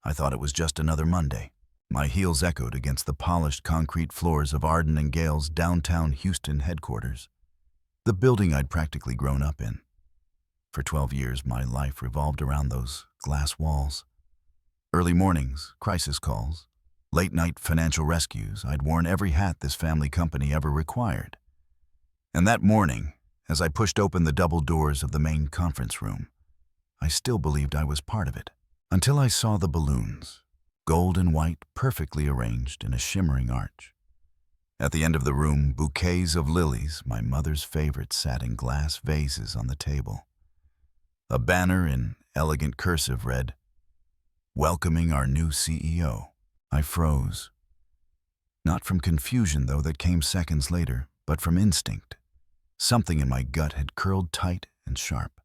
I thought it was just another Monday. My heels echoed against the polished concrete floors of Arden and Gale's downtown Houston headquarters, the building I'd practically grown up in. For 12 years, my life revolved around those glass walls. Early mornings, crisis calls, late-night financial rescues. I'd worn every hat this family company ever required. And that morning, as I pushed open the double doors of the main conference room, I still believed I was part of it. Until I saw the balloons, gold and white, perfectly arranged in a shimmering arch. At the end of the room, bouquets of lilies, my mother's favorites, sat in glass vases on the table. A banner in elegant cursive read, "Welcoming our new CEO." I froze. Not from confusion, though, that came seconds later, but from instinct. Something in my gut had curled tight and sharp.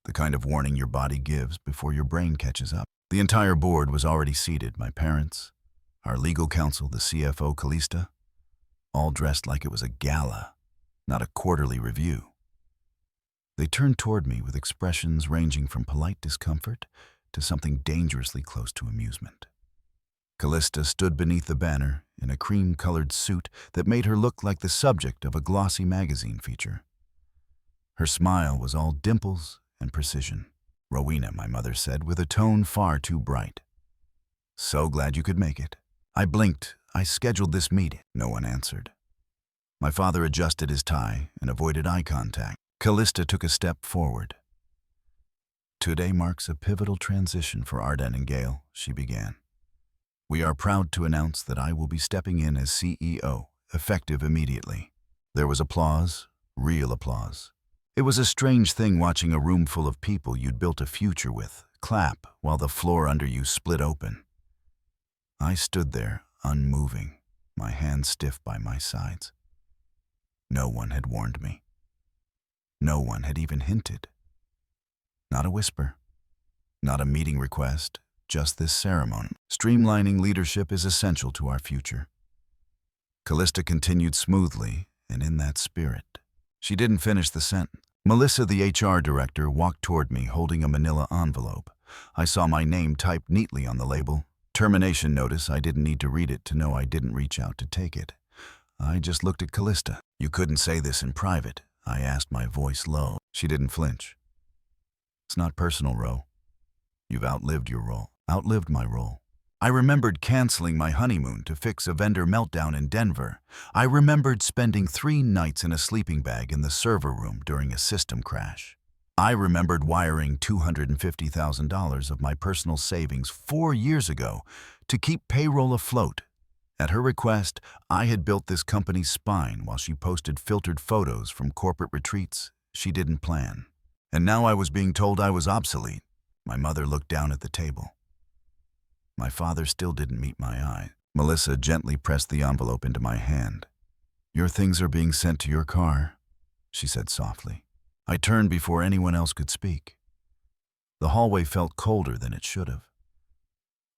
The kind of warning your body gives before your brain catches up. The entire board was already seated, my parents, our legal counsel, the CFO Calista, all dressed like it was a gala, not a quarterly review. They turned toward me with expressions ranging from polite discomfort to something dangerously close to amusement. Calista stood beneath the banner in a cream-colored suit that made her look like the subject of a glossy magazine feature. Her smile was all dimples and precision. "Rowena," my mother said, with a tone far too bright. "So glad you could make it." I blinked. "I scheduled this meeting." No one answered. My father adjusted his tie and avoided eye contact. Calista took a step forward. "Today marks a pivotal transition for Arden and Gale," she began. "We are proud to announce that I will be stepping in as CEO, effective immediately." There was applause, real applause. It was a strange thing watching a room full of people you'd built a future with clap while the floor under you split open. I stood there, unmoving, my hands stiff by my sides. No one had warned me. No one had even hinted. Not a whisper. Not a meeting request. Just this ceremony. Streamlining leadership is essential to our future. Calista continued smoothly, and in that spirit. She didn't finish the sentence. Melissa, the HR director, walked toward me holding a manila envelope. I saw my name typed neatly on the label. Termination notice. I didn't need to read it to know I didn't reach out to take it. I just looked at Calista. "You couldn't say this in private?" I asked, my voice low. She didn't flinch. "It's not personal, Ro. You've outlived your role." Outlived my role. I remembered canceling my honeymoon to fix a vendor meltdown in Denver. I remembered spending 3 nights in a sleeping bag in the server room during a system crash. I remembered wiring $250,000 of my personal savings 4 years ago to keep payroll afloat. At her request, I had built this company's spine while she posted filtered photos from corporate retreats she didn't plan. And now I was being told I was obsolete. My mother looked down at the table. My father still didn't meet my eye. Melissa gently pressed the envelope into my hand. "Your things are being sent to your car," she said softly. I turned before anyone else could speak. The hallway felt colder than it should have.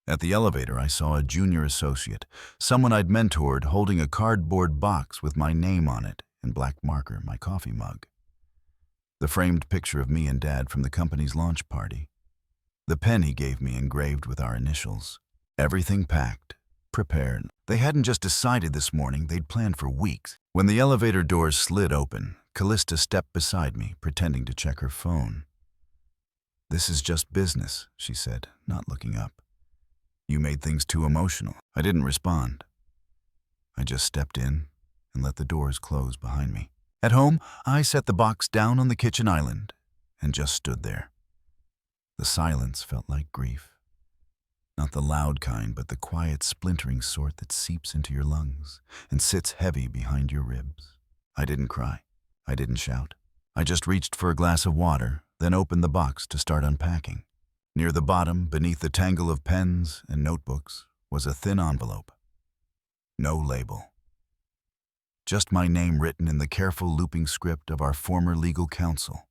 At the elevator, I saw a junior associate, someone I'd mentored, holding a cardboard box with my name on it in black marker, my coffee mug. The framed picture of me and Dad from the company's launch party. The pen he gave me engraved with our initials. Everything packed, prepared. They hadn't just decided this morning, they'd planned for weeks. When the elevator doors slid open, Calista stepped beside me, pretending to check her phone. "This is just business," she said, not looking up. "You made things too emotional." I didn't respond. I just stepped in and let the doors close behind me. At home, I set the box down on the kitchen island and just stood there. The silence felt like grief. Not the loud kind, but the quiet, splintering sort that seeps into your lungs and sits heavy behind your ribs. I didn't cry. I didn't shout. I just reached for a glass of water, then opened the box to start unpacking. Near the bottom, beneath the tangle of pens and notebooks, was a thin envelope. No label. Just my name written in the careful looping script of our former legal counsel.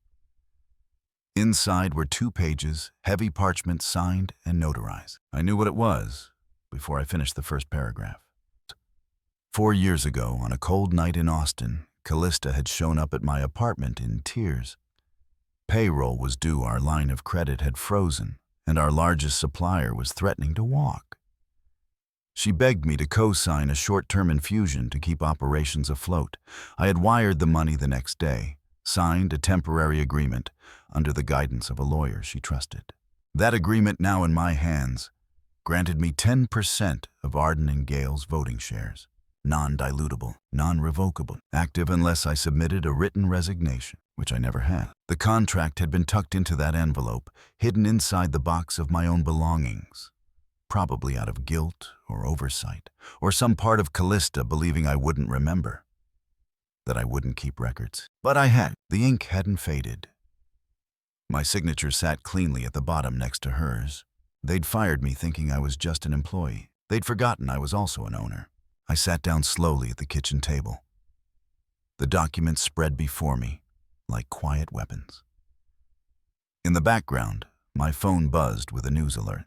Inside were 2 pages, heavy parchment signed and notarized. I knew what it was before I finished the first paragraph. 4 years ago, on a cold night in Austin, Calista had shown up at my apartment in tears. Payroll was due, our line of credit had frozen, and our largest supplier was threatening to walk. She begged me to co-sign a short-term infusion to keep operations afloat. I had wired the money the next day, signed a temporary agreement under the guidance of a lawyer she trusted. That agreement, now in my hands, granted me 10% of Arden and Gale's voting shares, non-dilutable, non-revocable, active unless I submitted a written resignation, which I never had. The contract had been tucked into that envelope, hidden inside the box of my own belongings, probably out of guilt or oversight, or some part of Callista believing I wouldn't remember, that I wouldn't keep records. But I had. The ink hadn't faded. My signature sat cleanly at the bottom next to hers. They'd fired me thinking I was just an employee. They'd forgotten I was also an owner. I sat down slowly at the kitchen table. The documents spread before me like quiet weapons. In the background, my phone buzzed with a news alert.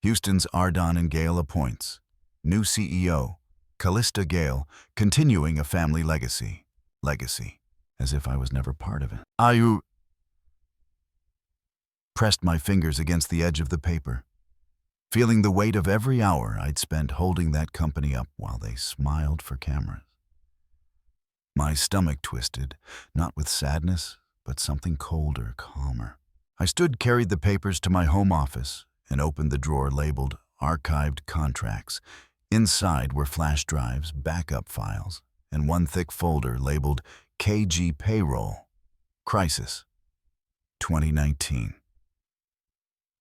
Houston's Arden and Gale appoints. New CEO, Callista Gale, continuing a family legacy. Legacy, as if I was never part of it. I pressed my fingers against the edge of the paper, feeling the weight of every hour I'd spent holding that company up while they smiled for cameras. My stomach twisted, not with sadness, but something colder, calmer. I carried the papers to my home office, and opened the drawer labeled Archived Contracts. Inside were flash drives, backup files, and one thick folder labeled KG Payroll, Crisis, 2019.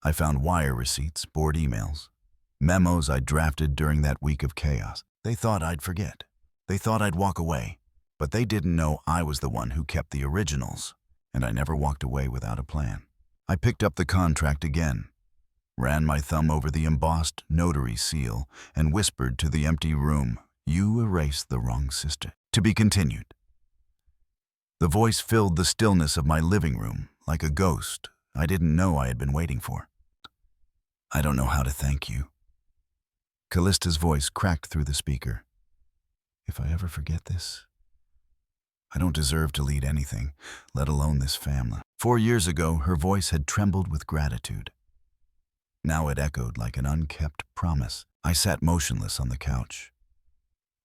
I found wire receipts, board emails, memos I'd drafted during that week of chaos. They thought I'd forget. They thought I'd walk away. But they didn't know I was the one who kept the originals, and I never walked away without a plan. I picked up the contract again, ran my thumb over the embossed notary seal, and whispered to the empty room, "You erased the wrong sister." To be continued. The voice filled the stillness of my living room like a ghost I didn't know I had been waiting for. "I don't know how to thank you." Callista's voice cracked through the speaker. "If I ever forget this, I don't deserve to lead anything, let alone this family." 4 years ago, her voice had trembled with gratitude. Now it echoed like an unkept promise. I sat motionless on the couch.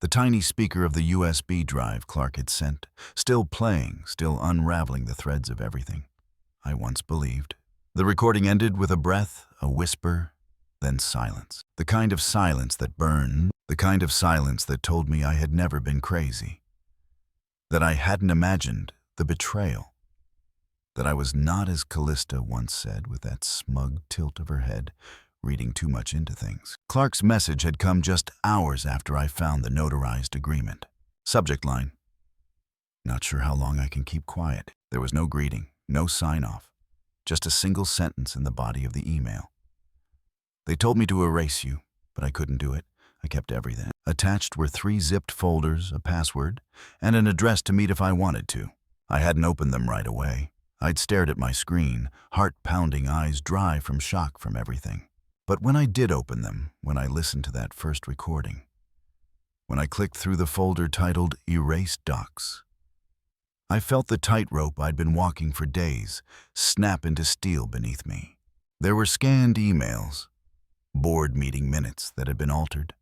The tiny speaker of the USB drive Clark had sent, still playing, still unraveling the threads of everything I once believed. The recording ended with a breath, a whisper, then silence. The kind of silence that burned, the kind of silence that told me I had never been crazy, that I hadn't imagined the betrayal, that I was not as Callista once said with that smug tilt of her head, reading too much into things. Clark's message had come just hours after I found the notarized agreement. Subject line: "Not sure how long I can keep quiet." There was no greeting, no sign-off, just a single sentence in the body of the email. "They told me to erase you, but I couldn't do it. I kept everything." Attached were 3 zipped folders, a password, and an address to meet if I wanted to. I hadn't opened them right away. I'd stared at my screen, heart-pounding, eyes dry from shock from everything. But when I did open them, when I listened to that first recording, when I clicked through the folder titled Erased Docs, I felt the tightrope I'd been walking for days snap into steel beneath me. There were scanned emails, board meeting minutes that had been altered,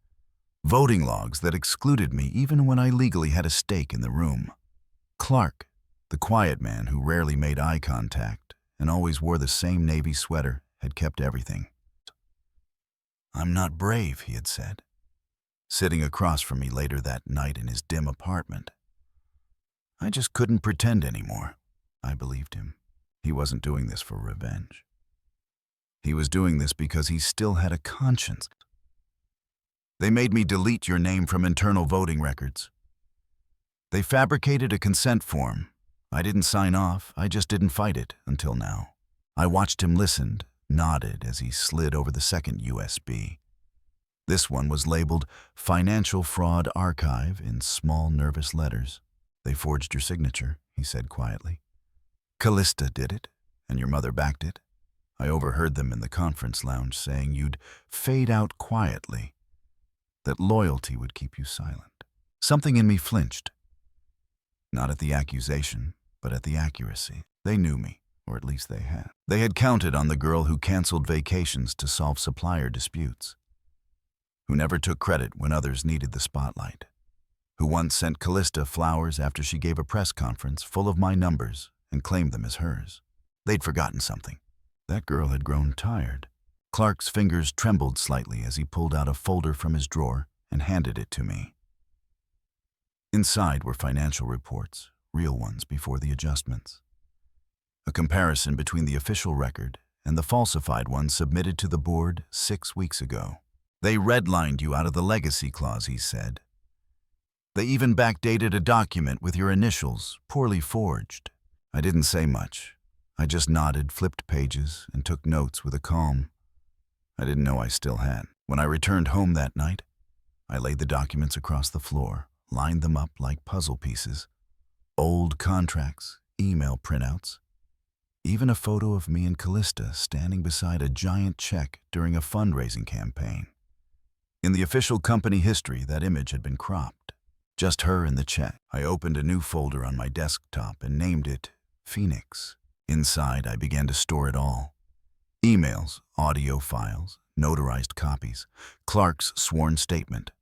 voting logs that excluded me even when I legally had a stake in the room. Clark, the quiet man who rarely made eye contact and always wore the same navy sweater, had kept everything. "I'm not brave," he had said, sitting across from me later that night in his dim apartment. I just couldn't pretend anymore. I believed him. He wasn't doing this for revenge. He was doing this because he still had a conscience. "They made me delete your name from internal voting records. They fabricated a consent form. I didn't sign off, I just didn't fight it until now." I watched him listen, nodded as he slid over the second USB. This one was labeled Financial Fraud Archive in small, nervous letters. "They forged your signature," he said quietly. "Callista did it, and your mother backed it. I overheard them in the conference lounge saying you'd fade out quietly, that loyalty would keep you silent." Something in me flinched. Not at the accusation, but at the accuracy. They knew me, or at least they had. They had counted on the girl who canceled vacations to solve supplier disputes, who never took credit when others needed the spotlight, who once sent Callista flowers after she gave a press conference full of my numbers and claimed them as hers. They'd forgotten something. That girl had grown tired. Clark's fingers trembled slightly as he pulled out a folder from his drawer and handed it to me. Inside were financial reports, real ones before the adjustments. A comparison between the official record and the falsified one submitted to the board 6 weeks ago. They redlined you out of the legacy clause, he said. They even backdated a document with your initials, poorly forged. I didn't say much. I just nodded, flipped pages, and took notes with a calm I didn't know I still had. When I returned home that night, I laid the documents across the floor, lined them up like puzzle pieces. Old contracts, email printouts, even a photo of me and Callista standing beside a giant check during a fundraising campaign. In the official company history, that image had been cropped. Just her and the check. I opened a new folder on my desktop and named it Phoenix. Inside, I began to store it all. Emails, audio files, notarized copies, Clark's sworn statement.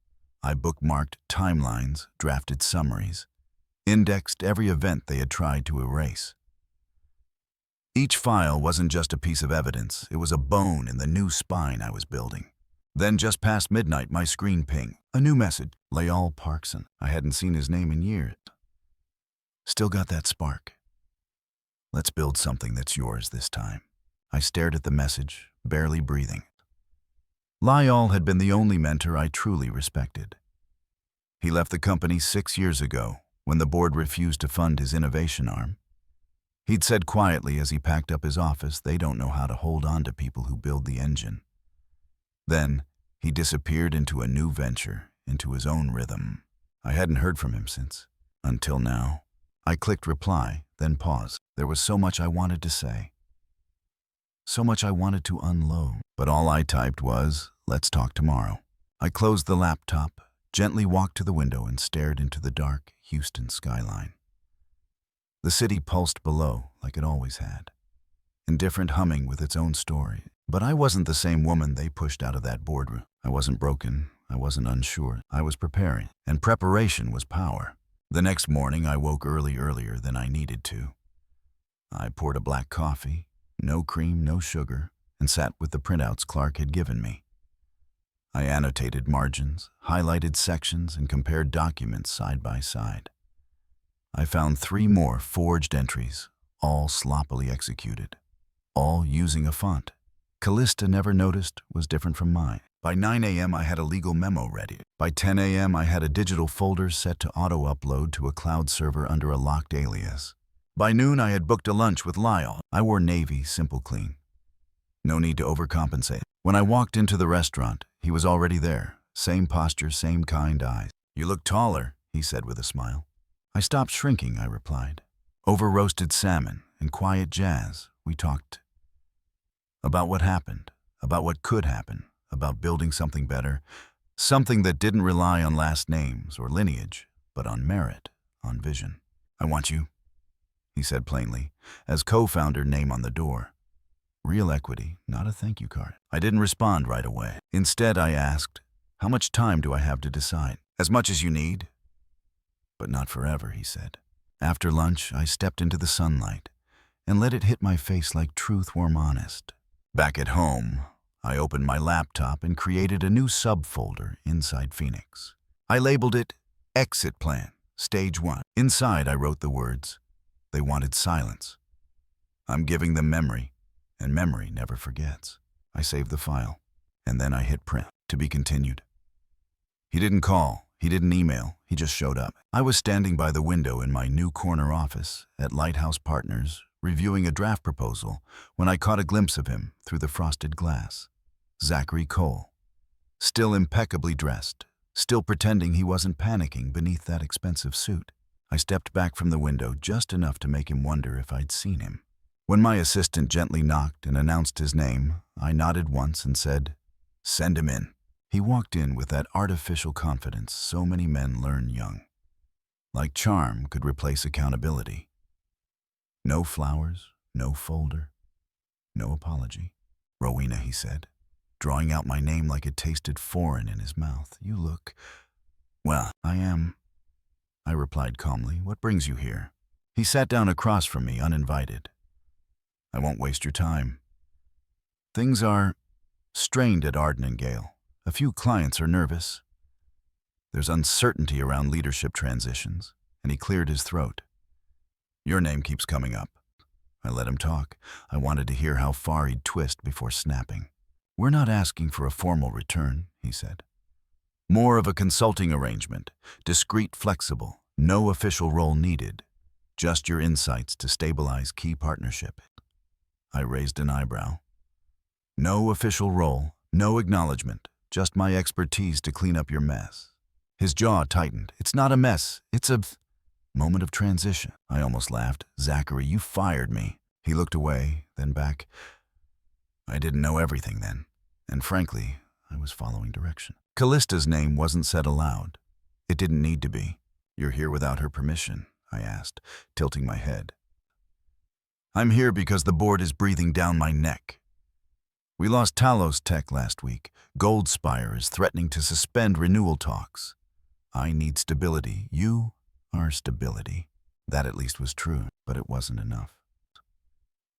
I bookmarked timelines, drafted summaries, indexed every event they had tried to erase. Each file wasn't just a piece of evidence, it was a bone in the new spine I was building. Then just past midnight, my screen pinged. A new message. Layal Parkson. I hadn't seen his name in years. Still got that spark. Let's build something that's yours this time. I stared at the message, barely breathing. Layal had been the only mentor I truly respected. He left the company 6 years ago, when the board refused to fund his innovation arm. He'd said quietly as he packed up his office, they don't know how to hold on to people who build the engine. Then, he disappeared into a new venture, into his own rhythm. I hadn't heard from him since, until now. I clicked reply, then paused. There was so much I wanted to say. So much I wanted to unload, but all I typed was, let's talk tomorrow. I closed the laptop, gently walked to the window and stared into the dark Houston skyline. The city pulsed below like it always had, indifferent humming with its own story. But I wasn't the same woman they pushed out of that boardroom. I wasn't broken, I wasn't unsure. I was preparing, and preparation was power. The next morning I woke earlier than I needed to. I poured a black coffee, no cream, no sugar, and sat with the printouts Clark had given me. I annotated margins, highlighted sections, and compared documents side by side. I found 3 more forged entries, all sloppily executed, all using a font Callista never noticed was different from mine. By 9 a.m. I had a legal memo ready. By 10 a.m. I had a digital folder set to auto-upload to a cloud server under a locked alias. By noon I had booked a lunch with Lyle. I wore navy, simple clean. No need to overcompensate. When I walked into the restaurant, he was already there. Same posture, same kind eyes. You look taller, he said with a smile. I stopped shrinking, I replied. Over roasted salmon and quiet jazz, we talked about what happened, about what could happen, about building something better, something that didn't rely on last names or lineage, but on merit, on vision. I want you, he said plainly, as co-founder name on the door. Real equity, not a thank you card. I didn't respond right away. Instead, I asked, how much time do I have to decide? As much as you need. But not forever, he said. After lunch, I stepped into the sunlight and let it hit my face like truth warm honest. Back at home, I opened my laptop and created a new subfolder inside Phoenix. I labeled it Exit Plan, Stage 1. Inside, I wrote the words, they wanted silence. I'm giving them memory, and memory never forgets. I saved the file, and then I hit print. To be continued. He didn't call, he didn't email, he just showed up. I was standing by the window in my new corner office at Lighthouse Partners, reviewing a draft proposal, when I caught a glimpse of him through the frosted glass. Zachary Cole. Still impeccably dressed, still pretending he wasn't panicking beneath that expensive suit. I stepped back from the window just enough to make him wonder if I'd seen him. When my assistant gently knocked and announced his name, I nodded once and said, "Send him in." He walked in with that artificial confidence so many men learn young. Like charm could replace accountability. No flowers, No folder, no apology. "Rowena," he said, drawing out my name like it tasted foreign in his mouth. "You look—" "Well, I am," I replied calmly. "What brings you here?" He sat down across from me, uninvited. "I won't waste your time. Things are strained at Arden and Gale. A few clients are nervous. There's uncertainty around leadership transitions," and he cleared his throat. "Your name keeps coming up." I let him talk. I wanted to hear how far he'd twist before snapping. "We're not asking for a formal return," he said. "More of a consulting arrangement, discreet, flexible, no official role needed. Just your insights to stabilize key partnership." I raised an eyebrow. "No official role, no acknowledgement, just my expertise to clean up your mess." His jaw tightened. "It's not a mess, it's a moment of transition." I almost laughed. "Zachary, you fired me." He looked away, then back. I didn't know everything then, and frankly, I was following direction. Callista's name wasn't said aloud. It didn't need to be. "You're here without her permission?" I asked, tilting my head. "I'm here because the board is breathing down my neck. We lost Talos Tech last week. Goldspire is threatening to suspend renewal talks. I need stability. You are stability." That at least was true, but it wasn't enough.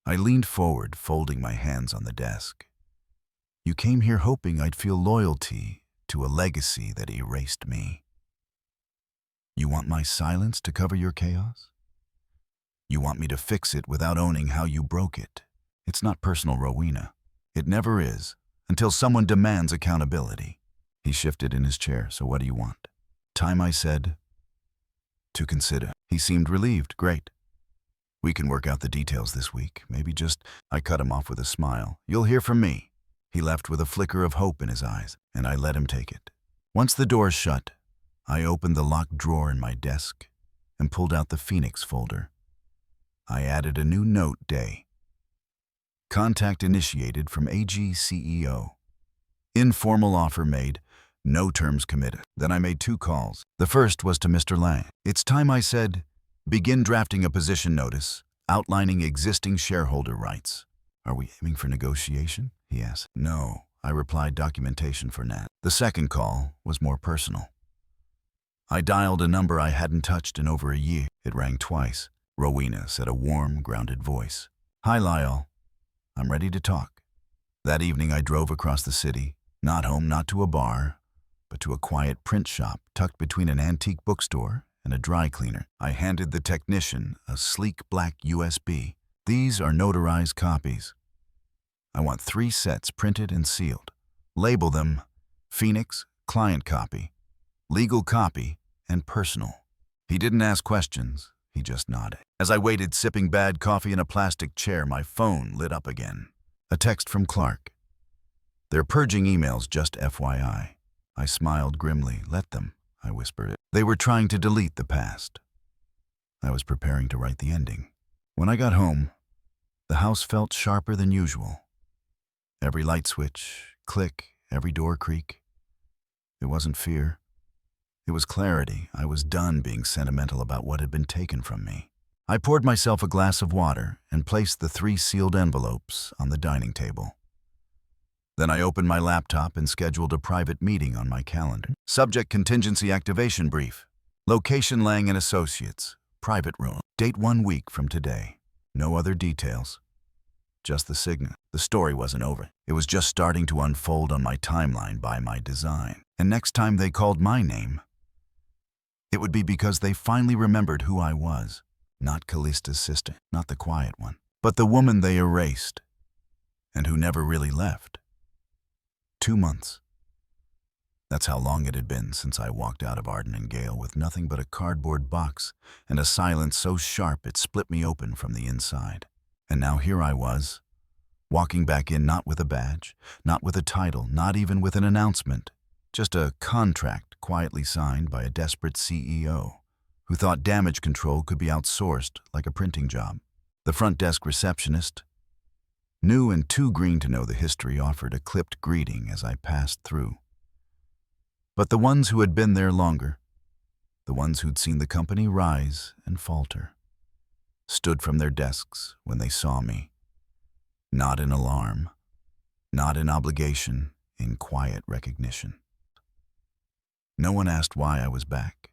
I leaned forward, folding my hands on the desk. "You came here hoping I'd feel loyalty to a legacy that erased me. You want my silence to cover your chaos? You want me to fix it without owning how you broke it. It's not personal, Rowena. It never is, until someone demands accountability." He shifted in his chair. "So what do you want?" "Time," I said, "to consider." He seemed relieved. "Great. We can work out the details this week. Maybe just—" I cut him off with a smile. "You'll hear from me." He left with a flicker of hope in his eyes, and I let him take it. Once the door shut, I opened the locked drawer in my desk and pulled out the Phoenix folder. I added a new note day. Contact initiated from AG CEO. Informal offer made, no terms committed. Then I made 2 calls. The first was to Mr. Lang. "It's time," I said. "Begin drafting a position notice, outlining existing shareholder rights." "Are we aiming for negotiation?" he asked. "No," I replied, "documentation for Nat." The second call was more personal. I dialed a number I hadn't touched in over a year. It rang twice. "Rowena," said a warm, grounded voice. "Hi, Lyle. I'm ready to talk." That evening I drove across the city, not home, not to a bar, but to a quiet print shop tucked between an antique bookstore and a dry cleaner. I handed the technician a sleek black USB. "These are notarized copies. I want 3 sets printed and sealed. Label them Phoenix, client copy, legal copy, and personal." He didn't ask questions. He just nodded. As I waited, sipping bad coffee in a plastic chair, my phone lit up again. A text from Clark. "They're purging emails, just FYI." I smiled grimly. "Let them," I whispered. They were trying to delete the past. I was preparing to write the ending. When I got home, the house felt sharper than usual. Every light switch, click, every door creak. It wasn't fear. It was clarity. I was done being sentimental about what had been taken from me. I poured myself a glass of water and placed the 3 sealed envelopes on the dining table. Then I opened my laptop and scheduled a private meeting on my calendar. Subject: contingency activation brief. Location: Lang & Associates. Private room. Date: 1 week from today. No other details. Just the signet. The story wasn't over. It was just starting to unfold on my timeline by my design. And next time they called my name, it would be because they finally remembered who I was. Not Callista's sister, not the quiet one, but the woman they erased, and who never really left. 2 months. That's how long it had been since I walked out of Arden and Gale with nothing but a cardboard box and a silence so sharp it split me open from the inside. And now here I was, walking back in, not with a badge, not with a title, not even with an announcement, just a contract quietly signed by a desperate CEO who thought damage control could be outsourced like a printing job. The front desk receptionist, new and too green to know the history, offered a clipped greeting as I passed through. But the ones who had been there longer, the ones who'd seen the company rise and falter, stood from their desks when they saw me. Not in alarm, not in obligation, in quiet recognition. No one asked why I was back.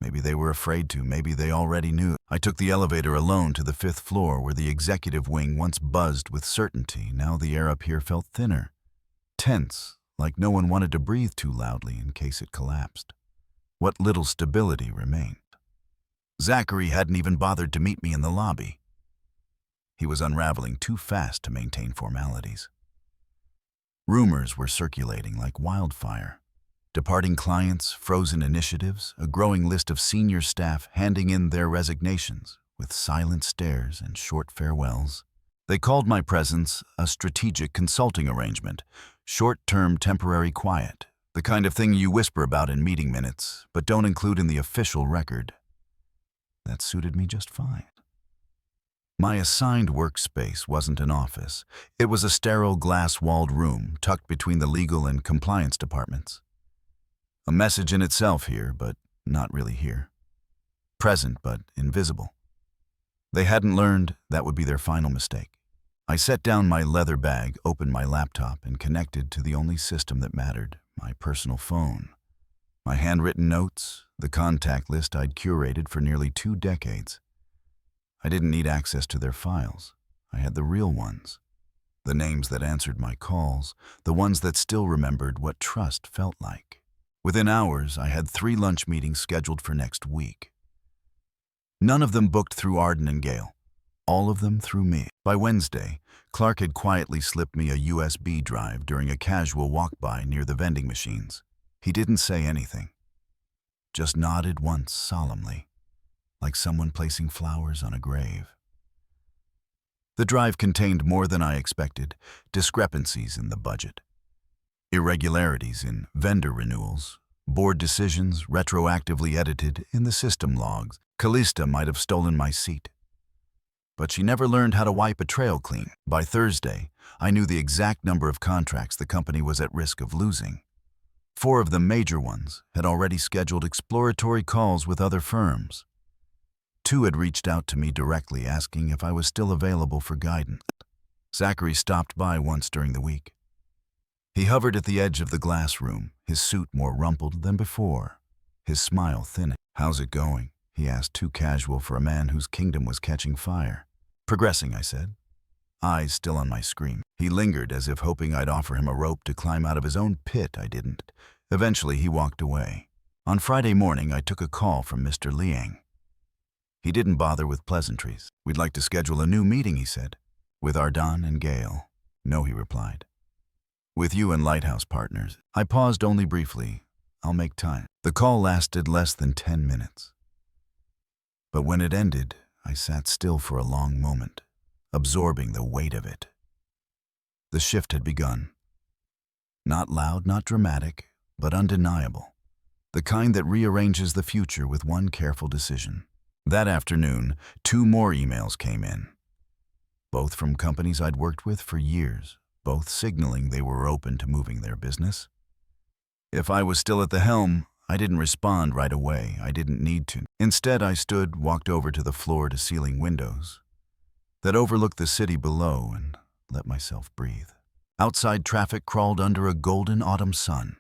Maybe they were afraid to, maybe they already knew. I took the elevator alone to the 5th floor where the executive wing once buzzed with certainty. Now the air up here felt thinner, tense, like no one wanted to breathe too loudly in case it collapsed. What little stability remained. Zachary hadn't even bothered to meet me in the lobby. He was unraveling too fast to maintain formalities. Rumors were circulating like wildfire. Departing clients, frozen initiatives, a growing list of senior staff handing in their resignations with silent stares and short farewells. They called my presence a strategic consulting arrangement, short-term temporary quiet, the kind of thing you whisper about in meeting minutes, but don't include in the official record. That suited me just fine. My assigned workspace wasn't an office. It was a sterile glass-walled room tucked between the legal and compliance departments. A message in itself here, but not really here. Present, but invisible. They hadn't learned that would be their final mistake. I set down my leather bag, opened my laptop, and connected to the only system that mattered, my personal phone. My handwritten notes, the contact list I'd curated for nearly 2 decades. I didn't need access to their files. I had the real ones. The names that answered my calls, the ones that still remembered what trust felt like. Within hours, I had 3 lunch meetings scheduled for next week. None of them booked through Arden and Gale. All of them through me. By Wednesday, Clark had quietly slipped me a USB drive during a casual walk-by near the vending machines. He didn't say anything, just nodded once solemnly, like someone placing flowers on a grave. The drive contained more than I expected, discrepancies in the budget. Irregularities in vendor renewals, board decisions retroactively edited in the system logs. Callista might have stolen my seat. But she never learned how to wipe a trail clean. By Thursday, I knew the exact number of contracts the company was at risk of losing. 4 of the major ones had already scheduled exploratory calls with other firms. 2 had reached out to me directly asking if I was still available for guidance. Zachary stopped by once during the week. He hovered at the edge of the glass room, his suit more rumpled than before, his smile thinning. "How's it going?" he asked, too casual for a man whose kingdom was catching fire. "Progressing," I said, eyes still on my screen. He lingered as if hoping I'd offer him a rope to climb out of his own pit. I didn't. Eventually, he walked away. On Friday morning, I took a call from Mr. Liang. He didn't bother with pleasantries. "We'd like to schedule a new meeting," he said. "With Ardan and Gale." "No," he replied. "With you and Lighthouse Partners." I paused only briefly. "I'll make time." The call lasted less than 10 minutes. But when it ended, I sat still for a long moment, absorbing the weight of it. The shift had begun. Not loud, not dramatic, but undeniable. The kind that rearranges the future with one careful decision. That afternoon, 2 more emails came in. Both from companies I'd worked with for years, both signaling they were open to moving their business. If I was still at the helm, I didn't respond right away. I didn't need to. Instead, I stood, walked over to the floor-to-ceiling windows that overlooked the city below and let myself breathe. Outside, traffic crawled under a golden autumn sun.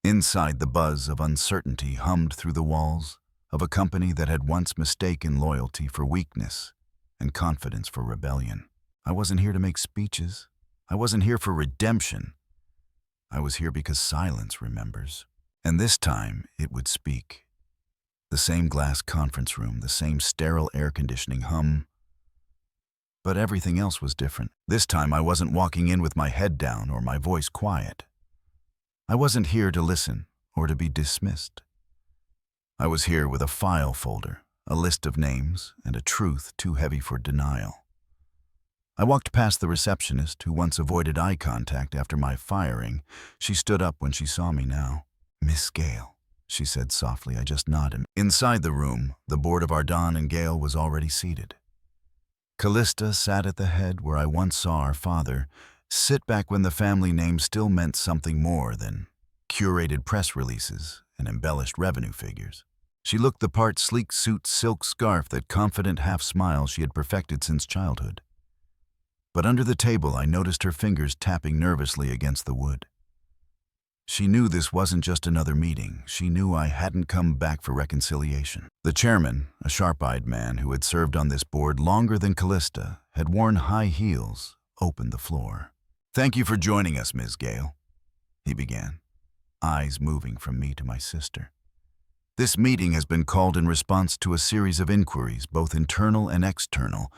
Inside, the buzz of uncertainty hummed through the walls of a company that had once mistaken loyalty for weakness and confidence for rebellion. I wasn't here to make speeches. I wasn't here for redemption. I was here because silence remembers. And this time, it would speak. The same glass conference room, the same sterile air conditioning hum. But everything else was different. This time, I wasn't walking in with my head down or my voice quiet. I wasn't here to listen or to be dismissed. I was here with a file folder, a list of names, and a truth too heavy for denial. I walked past the receptionist, who once avoided eye contact after my firing. She stood up when she saw me now. "Miss Gale," she said softly. I just nodded. Inside the room, the board of Ardan and Gale was already seated. Callista sat at the head where I once saw our father sit back when the family name still meant something more than curated press releases and embellished revenue figures. She looked the part, sleek suit, silk scarf, that confident half-smile she had perfected since childhood. But under the table, I noticed her fingers tapping nervously against the wood. She knew this wasn't just another meeting. She knew I hadn't come back for reconciliation. The chairman, a sharp-eyed man who had served on this board longer than Callista, had worn high heels, opened the floor. "Thank you for joining us, Ms. Gale," he began, eyes moving from me to my sister. "This meeting has been called in response to a series of inquiries, both internal and external,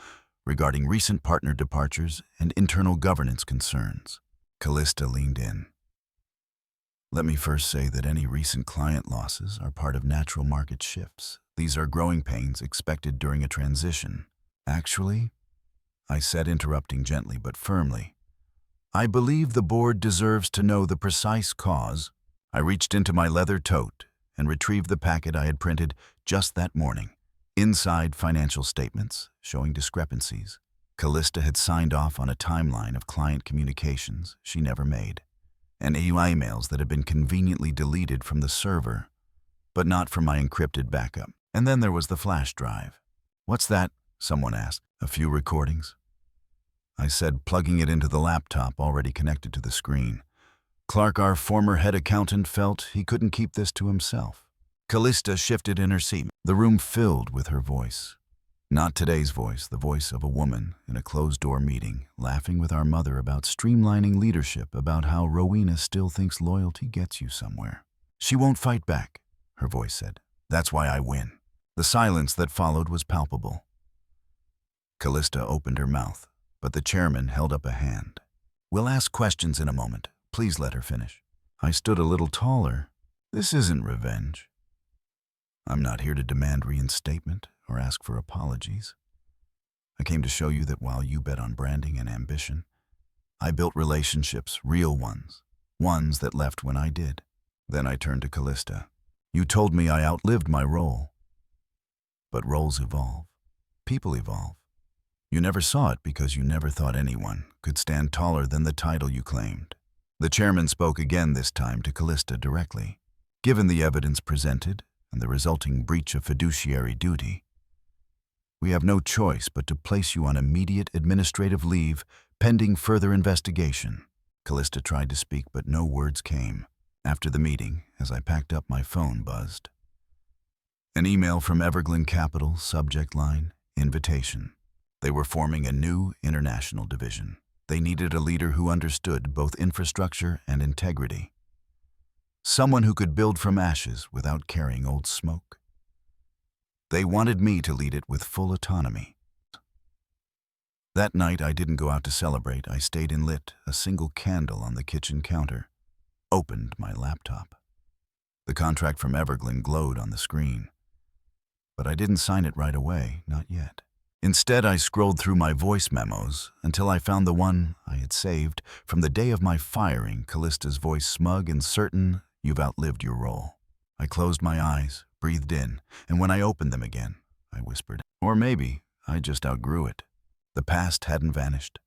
regarding recent partner departures and internal governance concerns." Callista leaned in. "Let me first say that any recent client losses are part of natural market shifts. These are growing pains expected during a transition. Actually," I said, interrupting gently but firmly, "I believe the board deserves to know the precise cause." I reached into my leather tote and retrieved the packet I had printed just that morning. Inside, financial statements showing discrepancies. Callista had signed off on a timeline of client communications she never made, and emails that had been conveniently deleted from the server, but not from my encrypted backup. And then there was the flash drive. "What's that?" someone asked. "A few recordings," I said, plugging it into the laptop already connected to the screen. Clark, our former head accountant, felt he couldn't keep this to himself. Callista shifted in her seat, the room filled with her voice. Not today's voice, the voice of a woman in a closed-door meeting, laughing with our mother about streamlining leadership, about how Rowena still thinks loyalty gets you somewhere. "She won't fight back," her voice said. "That's why I win." The silence that followed was palpable. Callista opened her mouth, but the chairman held up a hand. "We'll ask questions in a moment. Please let her finish." I stood a little taller. "This isn't revenge. I'm not here to demand reinstatement or ask for apologies. I came to show you that while you bet on branding and ambition, I built relationships, real ones, ones that left when I did." Then I turned to Callista. "You told me I outlived my role. But roles evolve. People evolve. You never saw it because you never thought anyone could stand taller than the title you claimed." The chairman spoke again, this time to Callista directly. "Given the evidence presented and the resulting breach of fiduciary duty, we have no choice but to place you on immediate administrative leave pending further investigation." Callista tried to speak, but no words came. After the meeting, as I packed up, my phone buzzed. An email from Everglyn Capital, subject line, "Invitation." They were forming a new international division. They needed a leader who understood both infrastructure and integrity. Someone who could build from ashes without carrying old smoke. They wanted me to lead it with full autonomy. That night, I didn't go out to celebrate. I stayed and lit a single candle on the kitchen counter, opened my laptop. The contract from Everglyn glowed on the screen. But I didn't sign it right away, not yet. Instead, I scrolled through my voice memos until I found the one I had saved from the day of my firing, Callista's voice smug and certain, "You've outlived your role." I closed my eyes, breathed in, and when I opened them again, I whispered, "Or maybe I just outgrew it." The past hadn't vanished.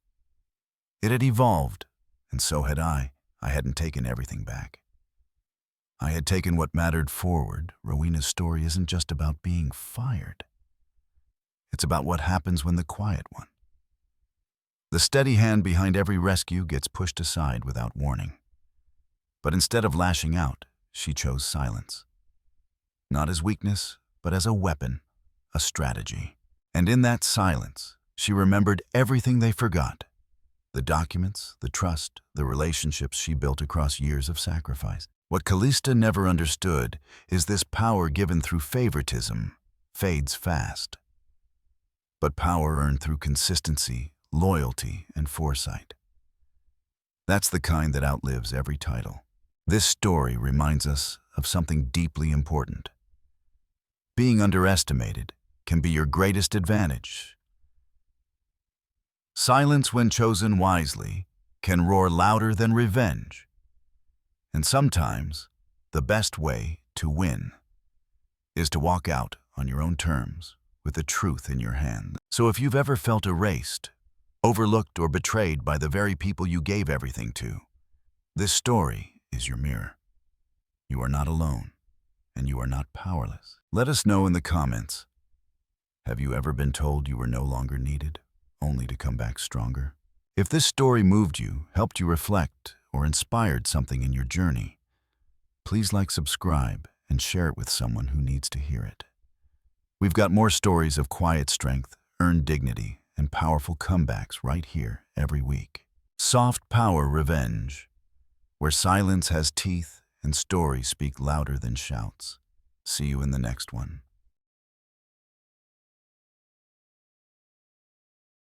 It had evolved, and so had I. I hadn't taken everything back. I had taken what mattered forward. Rowena's story isn't just about being fired. It's about what happens when the quiet one, the steady hand behind every rescue, gets pushed aside without warning. But instead of lashing out, she chose silence. Not as weakness, but as a weapon, a strategy. And in that silence, she remembered everything they forgot. The documents, the trust, the relationships she built across years of sacrifice. What Callista never understood is this power given through favoritism fades fast. But power earned through consistency, loyalty, and foresight, that's the kind that outlives every title. This story reminds us of something deeply important. Being underestimated can be your greatest advantage. Silence, when chosen wisely, can roar louder than revenge. And sometimes, the best way to win is to walk out on your own terms with the truth in your hand. So if you've ever felt erased, overlooked, or betrayed by the very people you gave everything to, this story is your mirror. You are not alone, and you are not powerless. Let us know in the comments. Have you ever been told you were no longer needed, only to come back stronger? If this story moved you, helped you reflect, or inspired something in your journey, please like, subscribe, and share it with someone who needs to hear it. We've got more stories of quiet strength, earned dignity, and powerful comebacks right here every week. Soft Power Revenge, where silence has teeth and stories speak louder than shouts. See you in the next one.